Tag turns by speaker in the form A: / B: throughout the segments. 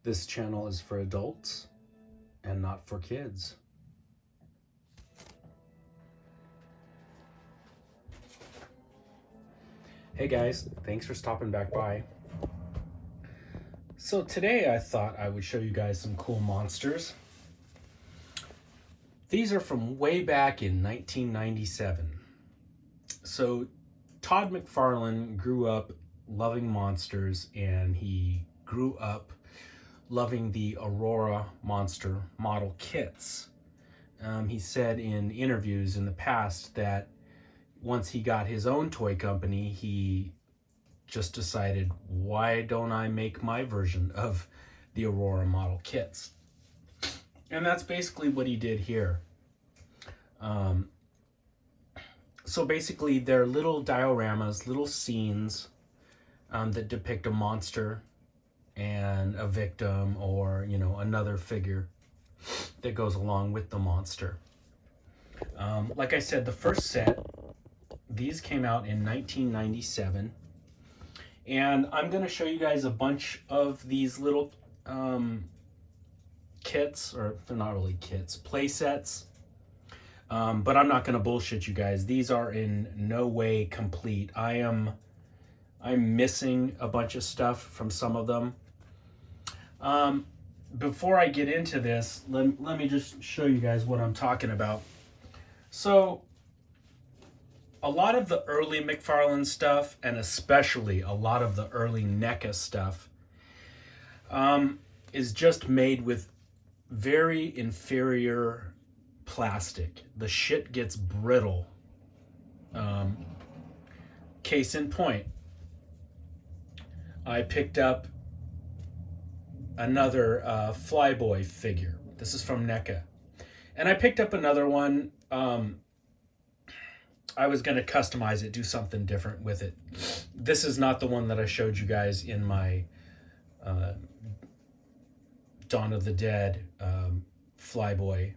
A: This channel is for adults and not for kids. Hey guys, thanks for stopping back by. So today I thought I would show you guys some cool monsters. These are from way back in 1997. So Todd McFarlane grew up loving monsters, and he grew up loving the Aurora monster model kits. He said in interviews in the past that once he got his own toy company, he just decided, why don't I make my version of the Aurora model kits? And that's basically what he did here. So basically they're little dioramas, little scenes that depict a monster and a victim, or another figure that goes along with the monster. Like I said, the first set, these came out in 1997, and I'm going to show you guys a bunch of these little kits, or they're not really kits, play sets, but I'm not going to bullshit you guys. These are in no way complete. I'm missing a bunch of stuff from some of them. Before I get into this, let me just show you guys what I'm talking about. So a lot of the early McFarlane stuff, and especially a lot of the early NECA stuff, is just made with very inferior plastic. The shit gets brittle. Case in point, I picked up another Flyboy figure. This is from NECA. And I picked up another one. I was going to customize it, do something different with it. This is not the one that I showed you guys in my Dawn of the Dead Flyboy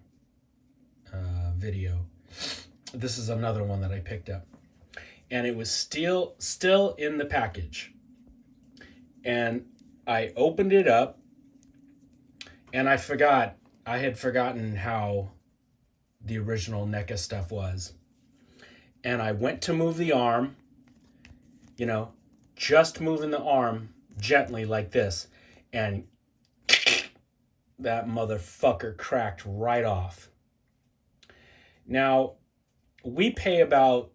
A: video. This is another one that I picked up. And it was still in the package. And I opened it up, and I had forgotten how the original NECA stuff was. And I went to move the arm, just moving the arm gently like this, and that motherfucker cracked right off. Now, we pay about,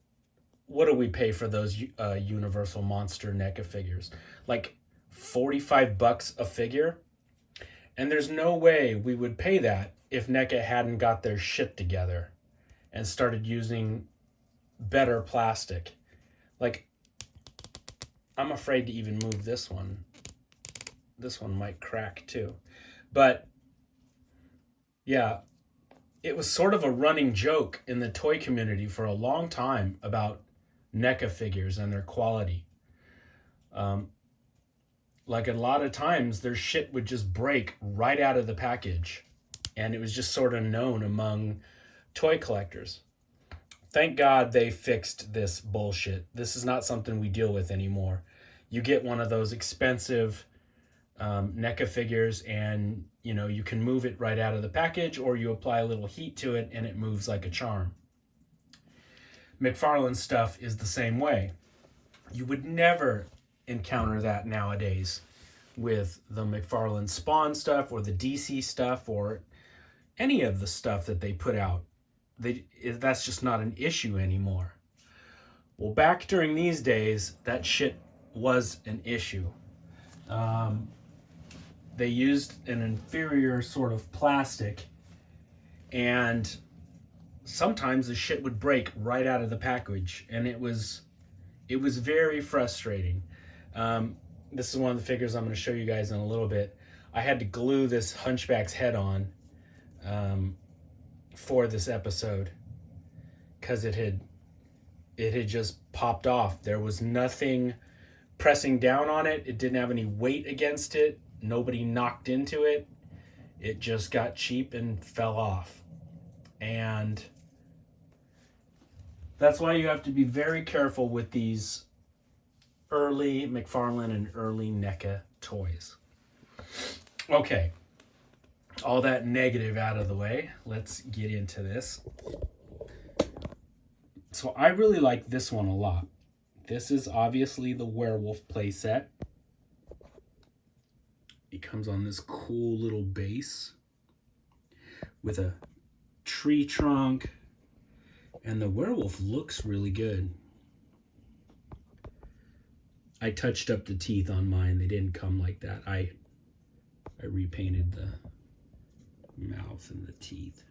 A: what do we pay for those Universal Monster NECA figures? Like $45 a figure? And there's no way we would pay that if NECA hadn't got their shit together and started using better plastic. Like, I'm afraid to even move this one. This one might crack too. But yeah, it was sort of a running joke in the toy community for a long time about NECA figures and their quality. Like, a lot of times their shit would just break right out of the package, and it was just sort of known among toy collectors. Thank God they fixed this bullshit. This is not something we deal with anymore. You get one of those expensive NECA figures, and you can move it right out of the package, or you apply a little heat to it and it moves like a charm. McFarlane stuff is the same way. You would never encounter that nowadays with the McFarlane Spawn stuff, or the DC stuff, or any of the stuff that they put out. That's just not an issue anymore. Well, back during these days, that shit was an issue. They used an inferior sort of plastic, and sometimes the shit would break right out of the package, and it was very frustrating. This is one of the figures I'm going to show you guys in a little bit. I had to glue this Hunchback's head on for this episode because it had just popped off. There was nothing pressing down on it. It didn't have any weight against it. Nobody knocked into it. It just got cheap and fell off. And that's why you have to be very careful with these early McFarlane and early NECA toys. Okay, all that negative out of the way. Let's get into this. So I really like this one a lot. This is obviously the Werewolf playset. It comes on this cool little base with a tree trunk, and the werewolf looks really good. I touched up the teeth on mine. They didn't come like that. I repainted the mouth and the teeth.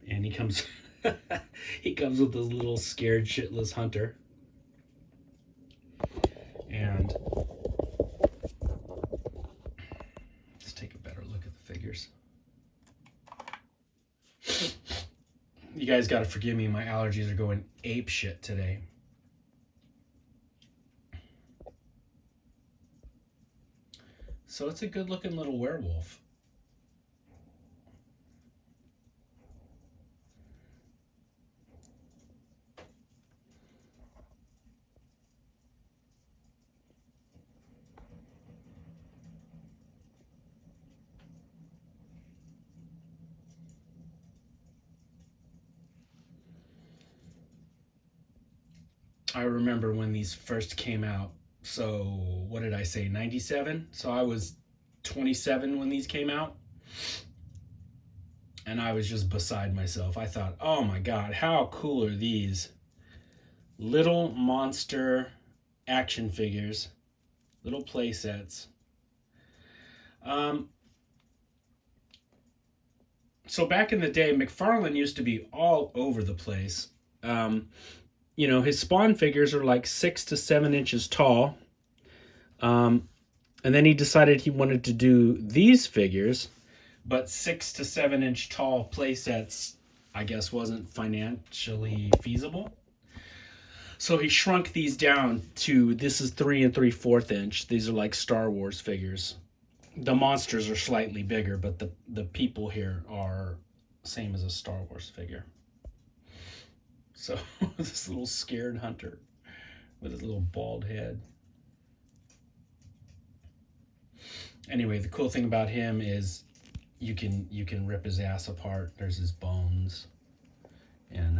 A: And he comes he comes with this little scared shitless hunter. And let's take a better look at the figures. You guys got to forgive me. My allergies are going ape shit today. So it's a good looking little werewolf. I remember when these first came out. So what did I say, 97? So I was 27 when these came out. And I was just beside myself. I thought, oh my God, how cool are these little monster action figures, little play sets. So back in the day, McFarlane used to be all over the place. You know, his Spawn figures are like 6 to 7 inches tall. And then he decided he wanted to do these figures, but 6 to 7 inch tall play sets, I guess, wasn't financially feasible. So he shrunk these down to, this is 3 3/4 inch. These are like Star Wars figures. The monsters are slightly bigger, but the people here are same as a Star Wars figure. So this little scared hunter with his little bald head. Anyway, the cool thing about him is you can rip his ass apart. There's his bones, and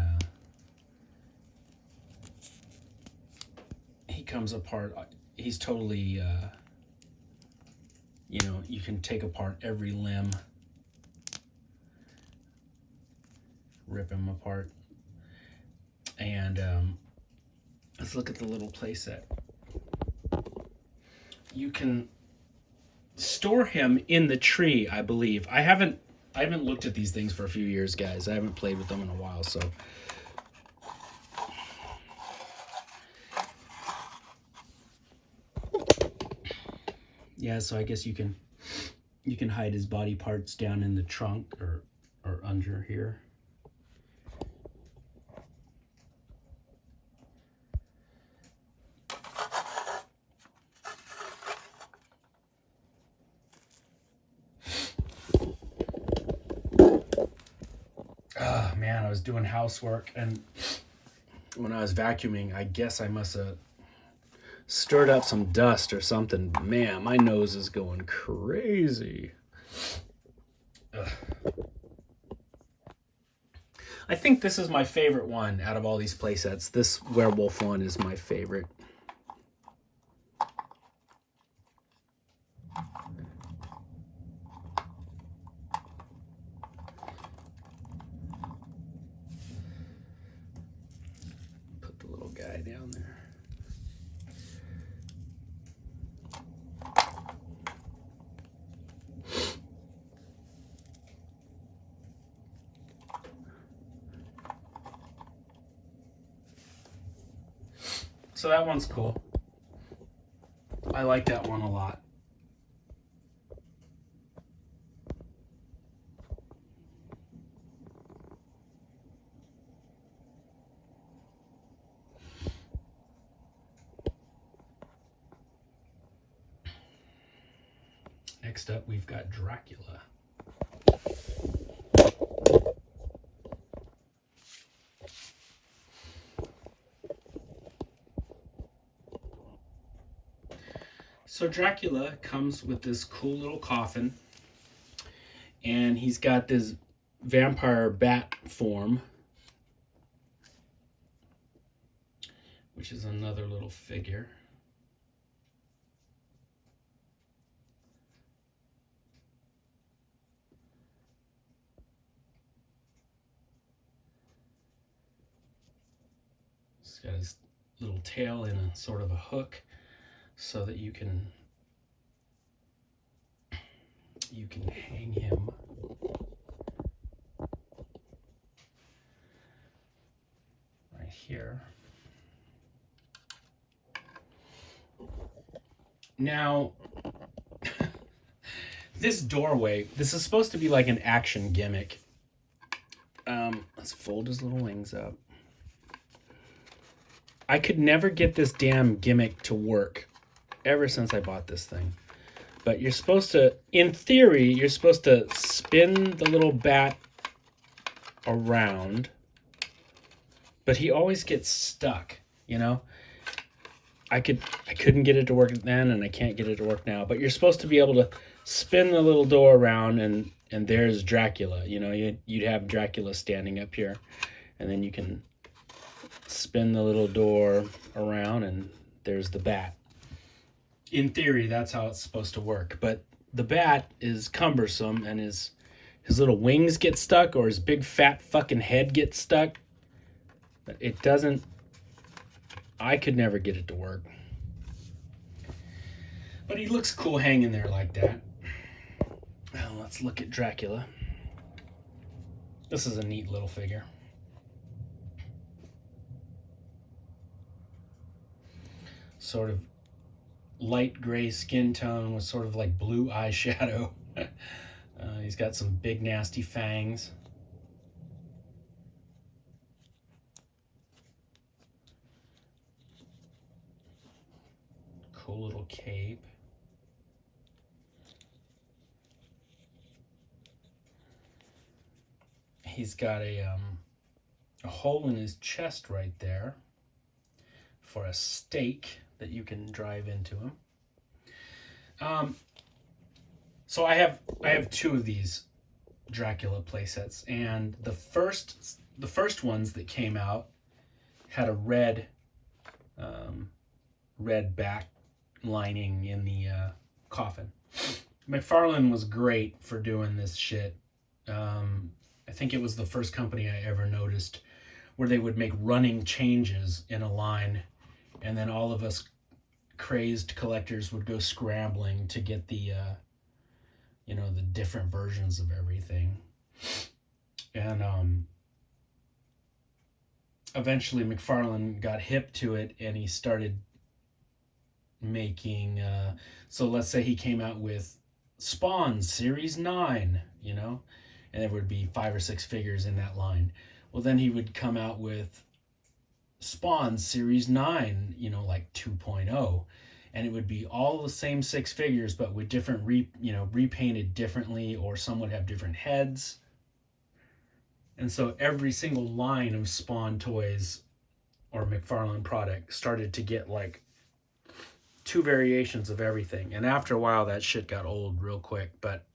A: he comes apart. He's totally, you know, you can take apart every limb, rip him apart. And let's look at the little playset. You can store him in the tree, I believe. I haven't looked at these things for a few years, guys. I haven't played with them in a while, so yeah, so I guess you can hide his body parts down in the trunk or under here. Oh man, I was doing housework, and when I was vacuuming, I guess I must have stirred up some dust or something. Man, my nose is going crazy. Ugh. I think this is my favorite one out of all these playsets. This werewolf one is my favorite. Put the little guy down there. So that one's cool. I like that one a lot. Next up, we've got Dracula. So Dracula comes with this cool little coffin, and he's got this vampire bat form, which is another little figure. He's got his little tail in a sort of a hook so that you can hang him. Right here. Now, this doorway, this is supposed to be like an action gimmick. Let's fold his little wings up. I could never get this damn gimmick to work ever since I bought this thing. But you're supposed to, in theory, you're supposed to spin the little bat around. But he always gets stuck, you know? I couldn't get it to work then, and I can't get it to work now. But you're supposed to be able to spin the little door around, and there's Dracula. You know, you'd have Dracula standing up here, and then you can spin the little door around, and there's the bat. In theory, that's how it's supposed to work. But the bat is cumbersome, and his little wings get stuck, or his big fat fucking head gets stuck. But it doesn't. I could never get it to work. But he looks cool hanging there like that. Well, let's look at Dracula. This is a neat little figure. Sort of light gray skin tone with sort of like blue eyeshadow. He's got some big nasty fangs. Cool little cape. He's got a hole in his chest right there for a stake that you can drive into him. So I have two of these Dracula playsets, and the first ones that came out had a red back lining in the coffin. McFarlane was great for doing this shit. I think it was the first company I ever noticed where they would make running changes in a line, and then all of us crazed collectors would go scrambling to get the the different versions of everything. And eventually McFarlane got hip to it, and he started making so let's say he came out with Spawn Series 9, and there would be 5 or 6 figures in that line. Well, then he would come out with Spawn Series 9, like 2.0, and it would be all the same 6 figures, but with different repainted differently, or some would have different heads. And so every single line of Spawn toys or McFarlane product started to get like 2 variations of everything. And after a while, that shit got old real quick. But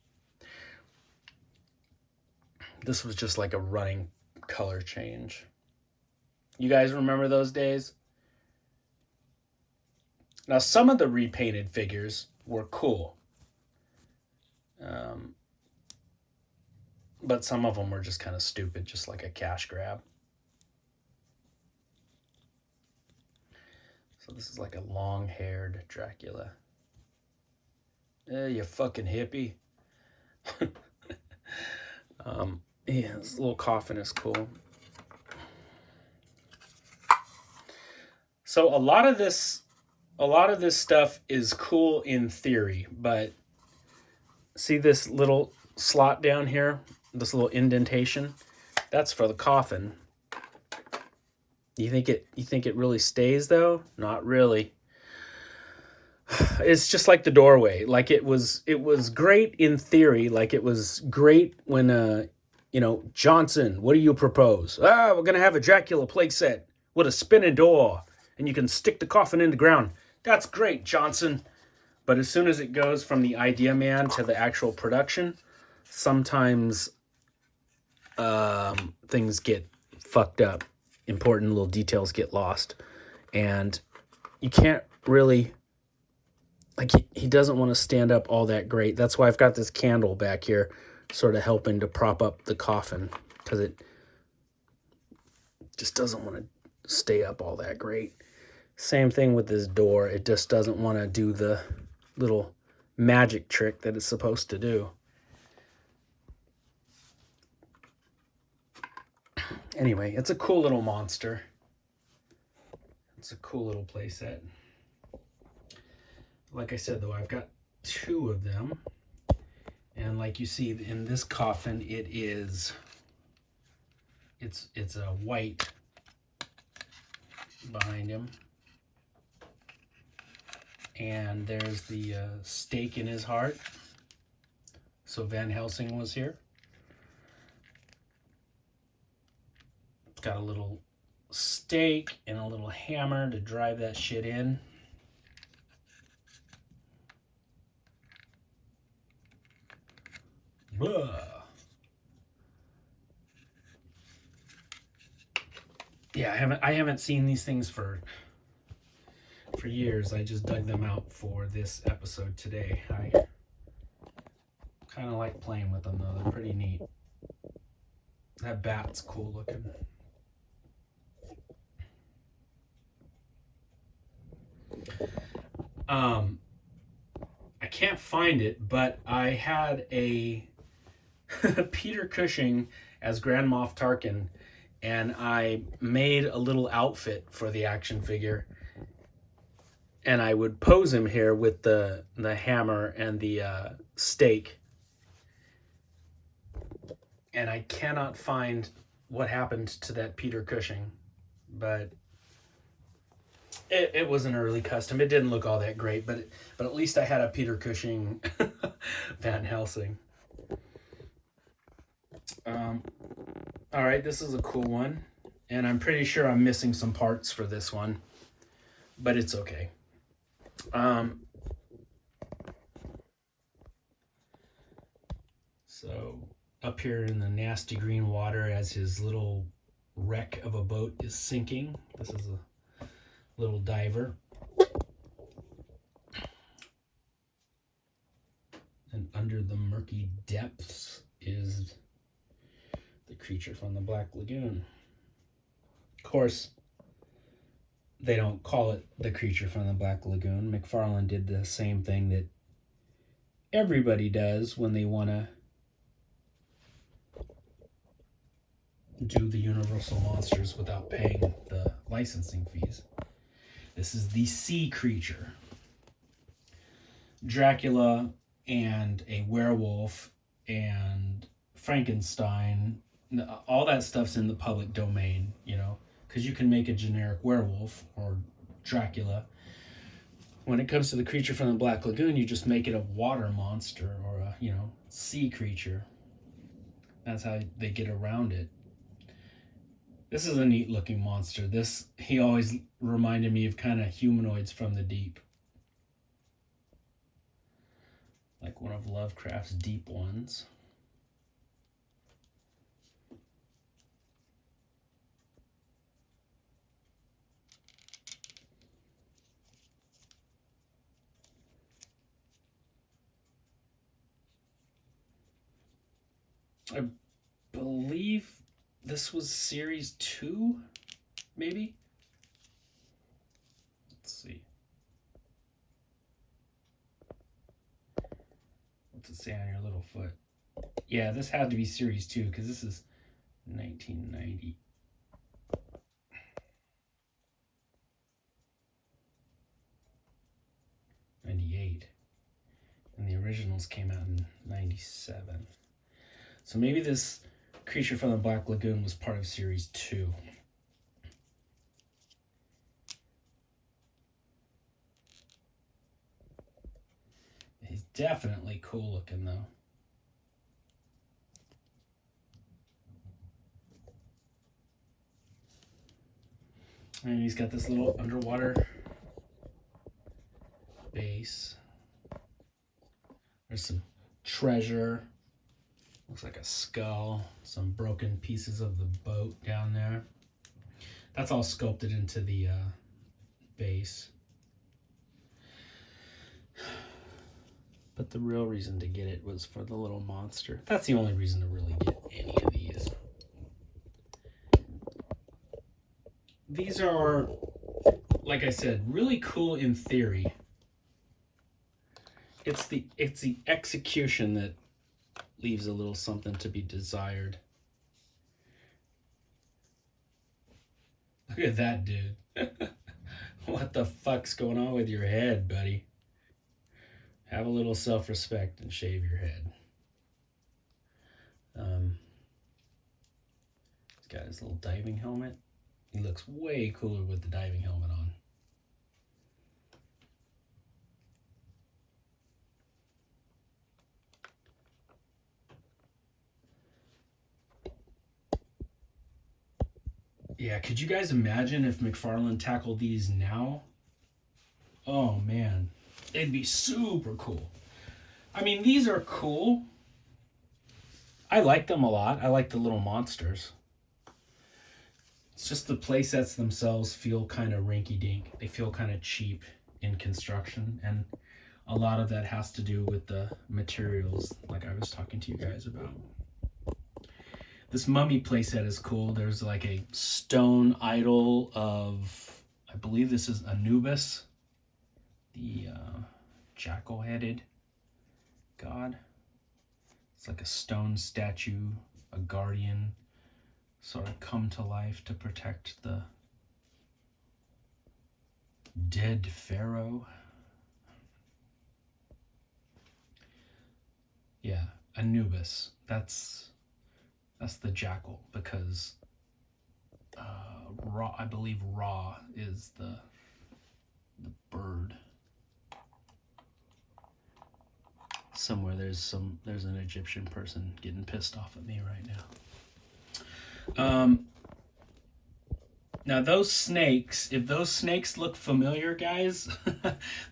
A: this was just like a running color change. You guys remember those days? Now, some of the repainted figures were cool. But some of them were just kind of stupid, just like a cash grab. So this is like a long-haired Dracula. You fucking hippie. Yeah, this little coffin is cool. So a lot of this stuff is cool in theory, but see this little slot down here, this little indentation? That's for the coffin. You think it really stays though? Not really. It's just like the doorway. Like it was great in theory. Like it was great when Johnson, what do you propose? We're gonna have a Dracula playset with a spinning door, and you can stick the coffin in the ground. That's great, Johnson. But as soon as it goes from the idea man to the actual production, sometimes things get fucked up. Important little details get lost. And you can't really, like, he doesn't want to stand up all that great. That's why I've got this candle back here sort of helping to prop up the coffin, because it just doesn't want to stay up all that great. Same thing with this door. It just doesn't want to do the little magic trick that it's supposed to do. Anyway, it's a cool little monster. It's a cool little playset. Like I said, though, I've got 2 of them. And like you see in this coffin, it's a white behind him. And there's the stake in his heart. So Van Helsing was here. It's got a little stake and a little hammer to drive that shit in. Blah. Yeah, I haven't seen these things for years. I just dug them out for this episode today. I kind of like playing with them, though. They're pretty neat. That bat's cool looking. I can't find it, but I had a Peter Cushing as Grand Moff Tarkin, and I made a little outfit for the action figure. And I would pose him here with the hammer and the stake. And I cannot find what happened to that Peter Cushing. But it was an early custom. It didn't look all that great, but at least I had a Peter Cushing Van Helsing. All right, this is a cool one. And I'm pretty sure I'm missing some parts for this one. But it's okay. So up here in the nasty green water as his little wreck of a boat is sinking. This is a little diver. And under the murky depths is the creature from the Black Lagoon. Of course, they don't call it the creature from the Black Lagoon. McFarlane did the same thing that everybody does when they want to do the Universal Monsters without paying the licensing fees. This is the sea creature. Dracula and a werewolf and Frankenstein, all that stuff's in the public domain, you know, because you can make a generic werewolf or Dracula. When it comes to the creature from the Black Lagoon, you just make it a water monster or a, you know, sea creature. That's how they get around it. This is a neat looking monster. He always reminded me of kind of humanoids from the deep. Like one of Lovecraft's deep ones. I believe this was series 2, maybe? Let's see. What's it say on your little foot? Yeah, this had to be series 2 because this is 1990. And the originals came out in 97. So maybe this creature from the Black Lagoon was part of series 2. He's definitely cool looking though. And he's got this little underwater base. There's some treasure. Looks like a skull. Some broken pieces of the boat down there. That's all sculpted into the base. But the real reason to get it was for the little monster. That's the only reason to really get any of these. These are, like I said, really cool in theory. It's the execution that leaves a little something to be desired. Look at that dude. What the fuck's going on with your head, buddy? Have a little self-respect and shave your head. He's got his little diving helmet. He looks way cooler with the diving helmet on. Yeah, could you guys imagine if McFarlane tackled these now? Oh man, it'd be super cool. I mean, these are cool. I like them a lot. I like the little monsters. It's just the playsets themselves feel kind of rinky-dink. They feel kind of cheap in construction, and a lot of that has to do with the materials, like I was talking to you guys about. This mummy playset is cool. There's like a stone idol of, I believe this is Anubis, the jackal-headed god. It's like a stone statue, a guardian, sort of come to life to protect the dead pharaoh. Yeah, Anubis. That's the jackal, because Ra, I believe Ra is the bird. Somewhere there's an Egyptian person getting pissed off at me right now. Now those snakes, if those snakes look familiar, guys,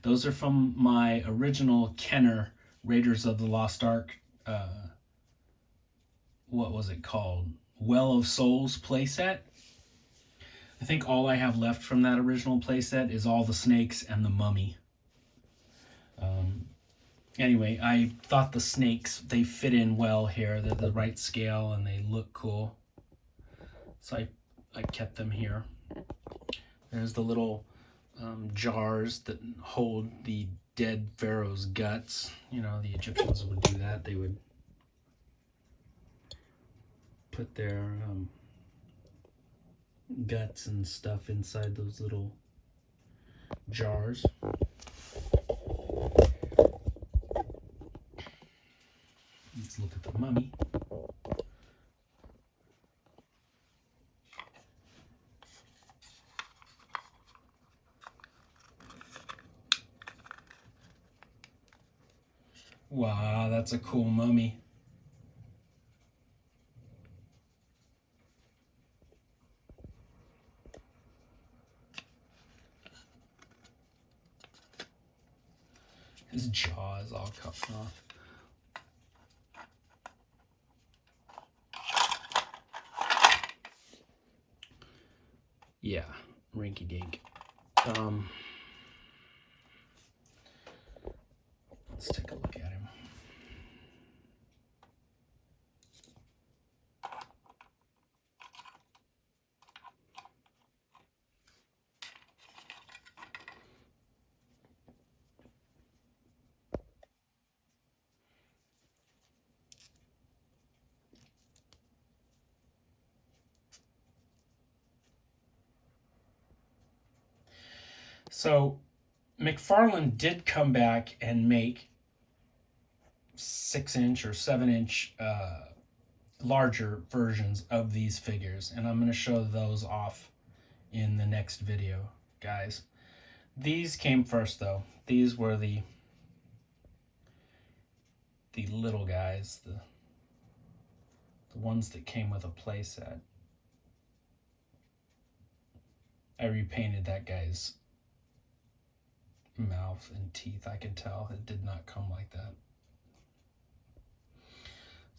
A: those are from my original Kenner Raiders of the Lost Ark. What was it called? Well of Souls playset. I think all I have left from that original playset is all the snakes and the mummy. Anyway, I thought the snakes, they fit in well here. They're the right scale and they look cool. So I kept them here. There's the little jars that hold the dead pharaoh's guts. You know, the Egyptians would do that. They would put their guts and stuff inside those little jars. Let's look at the mummy. Wow, that's a cool mummy. His jaw is all cut off. Yeah, rinky dink. Let's take a look at him. So McFarlane did come back and make 6-inch or 7-inch larger versions of these figures, and I'm going to show those off in the next video, guys. These came first, though. These were the little guys, the ones that came with a playset. I repainted that guy's mouth and teeth. I can tell it did not come like that.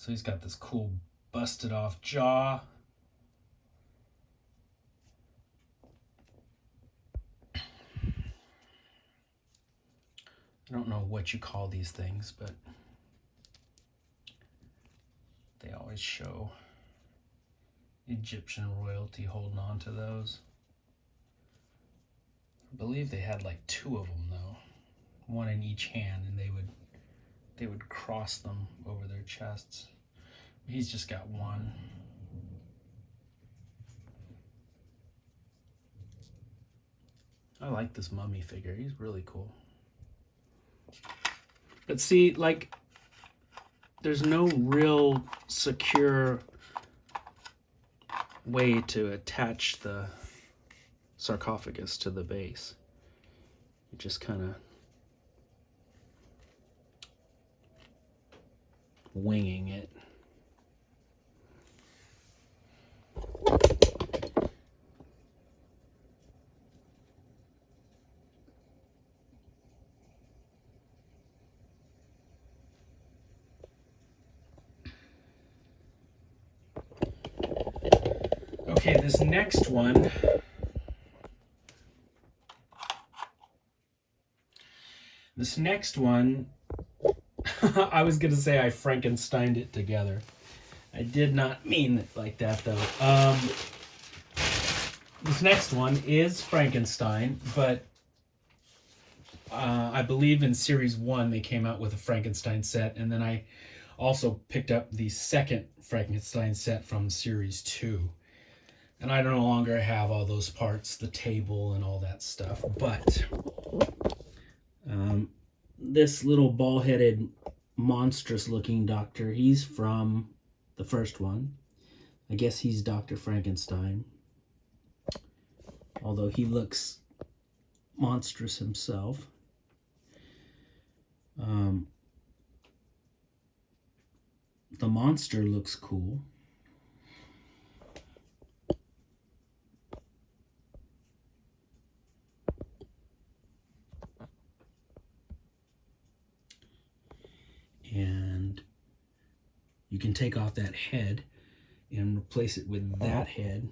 A: So he's got this cool busted off jaw. I don't know what you call these things, but they always show Egyptian royalty holding on to those. I believe they had like 2 of them though, one in each hand, and they would cross them over their chests. He's just got one. I like this mummy figure. He's really cool. But see, like, there's no real secure way to attach the sarcophagus to the base. You just kind of winging it. Okay, this next one, I was going to say I Frankensteined it together. I did not mean it like that, though. This next one is Frankenstein, but I believe in Series 1 they came out with a Frankenstein set, and then I also picked up the second Frankenstein set from Series 2. And I no longer have all those parts, the table and all that stuff. But this little ball-headed, monstrous-looking doctor, he's from the first one. I guess he's Dr. Frankenstein. Although he looks monstrous himself. The monster looks cool. And you can take off that head and replace it with that head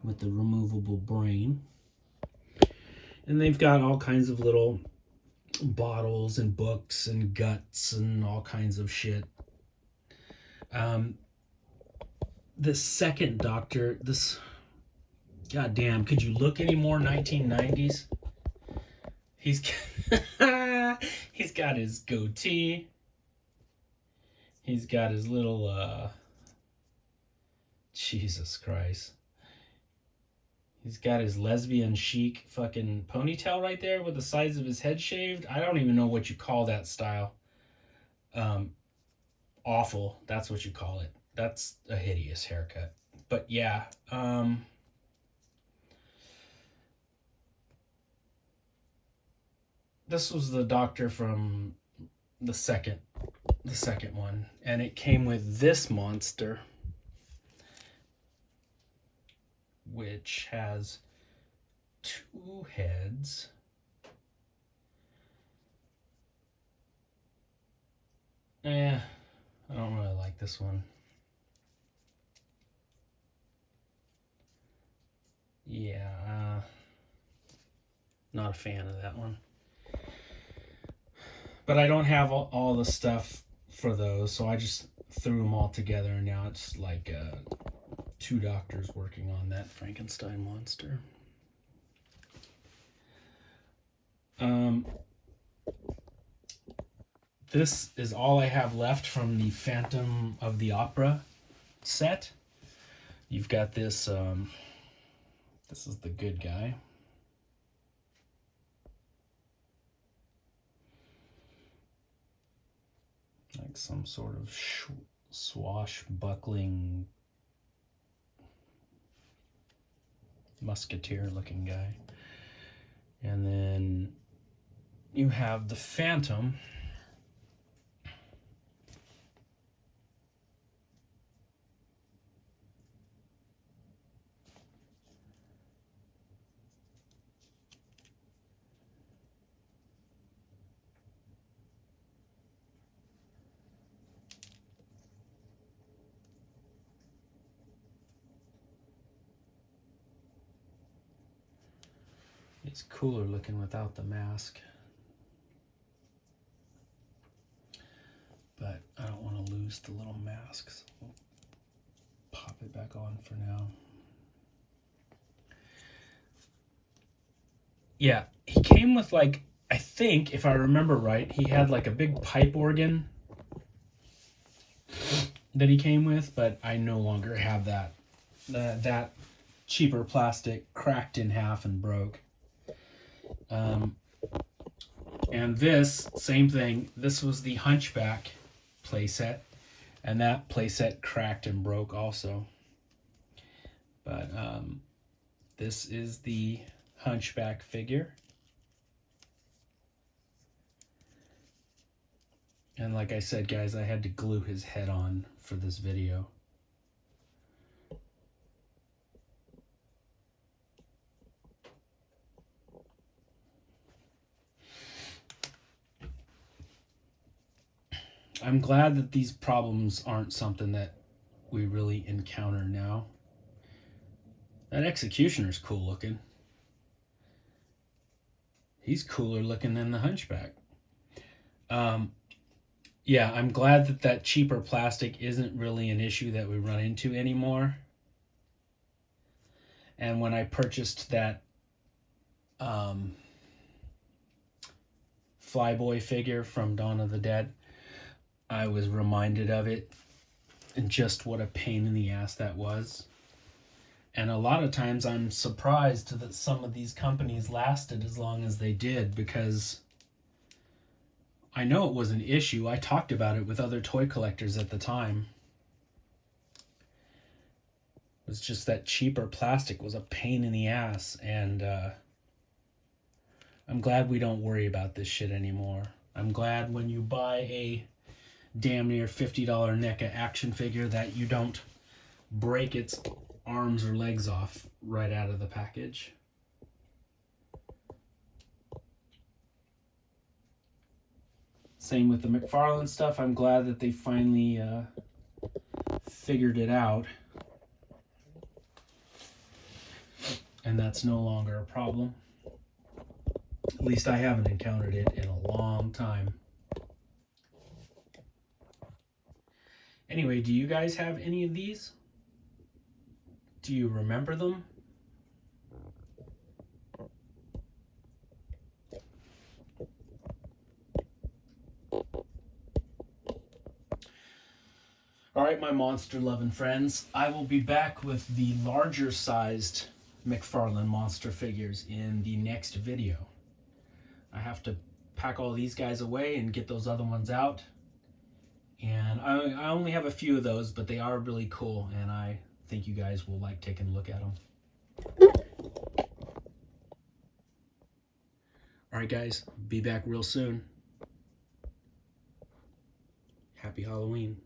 A: with the removable brain. And they've got all kinds of little bottles and books and guts and all kinds of shit. The second Doctor, this, goddamn, could you look any more 1990s? He's got his goatee. He's got his little, Jesus Christ. He's got his lesbian chic fucking ponytail right there with the sides of his head shaved. I don't even know what you call that style. Awful. That's what you call it. That's a hideous haircut. But yeah, this was the Doctor from the second one, and it came with this monster, which has 2 heads. I don't really like this one. Yeah, not a fan of that one. But I don't have all the stuff for those, so I just threw them all together, and now it's like 2 doctors working on that Frankenstein monster. This is all I have left from the Phantom of the Opera set. You've got this, this is the good guy. Like some sort of swashbuckling musketeer looking guy. And then you have the Phantom. It's cooler looking without the mask. But I don't want to lose the little masks. We'll pop it back on for now. Yeah, he came with like, I think, if I remember right, he had like a big pipe organ that he came with, but I no longer have that. That cheaper plastic cracked in half and broke. And this, same thing, this was the Hunchback playset, and that playset cracked and broke also. But this is the Hunchback figure. And like I said, guys, I had to glue his head on for this video. I'm glad that these problems aren't something that we really encounter now. That Executioner's cool looking. He's cooler looking than the Hunchback. Yeah, I'm glad that that cheaper plastic isn't really an issue that we run into anymore. And when I purchased that Flyboy figure from Dawn of the Dead, I was reminded of it and just what a pain in the ass that was. And a lot of times I'm surprised that some of these companies lasted as long as they did, because I know it was an issue. I talked about it with other toy collectors at the time. It was just that cheaper plastic was a pain in the ass, and I'm glad we don't worry about this shit anymore. I'm glad when you buy a damn near $50 NECA action figure that you don't break its arms or legs off right out of the package. Same with the McFarlane stuff. I'm glad that they finally figured it out. And that's no longer a problem. At least I haven't encountered it in a long time. Anyway, do you guys have any of these? Do you remember them? All right, my monster-loving friends, I will be back with the larger-sized McFarlane monster figures in the next video. I have to pack all these guys away and get those other ones out. And I only have a few of those, but they are really cool, and I think you guys will like taking a look at them. All right, guys, be back real soon. Happy Halloween.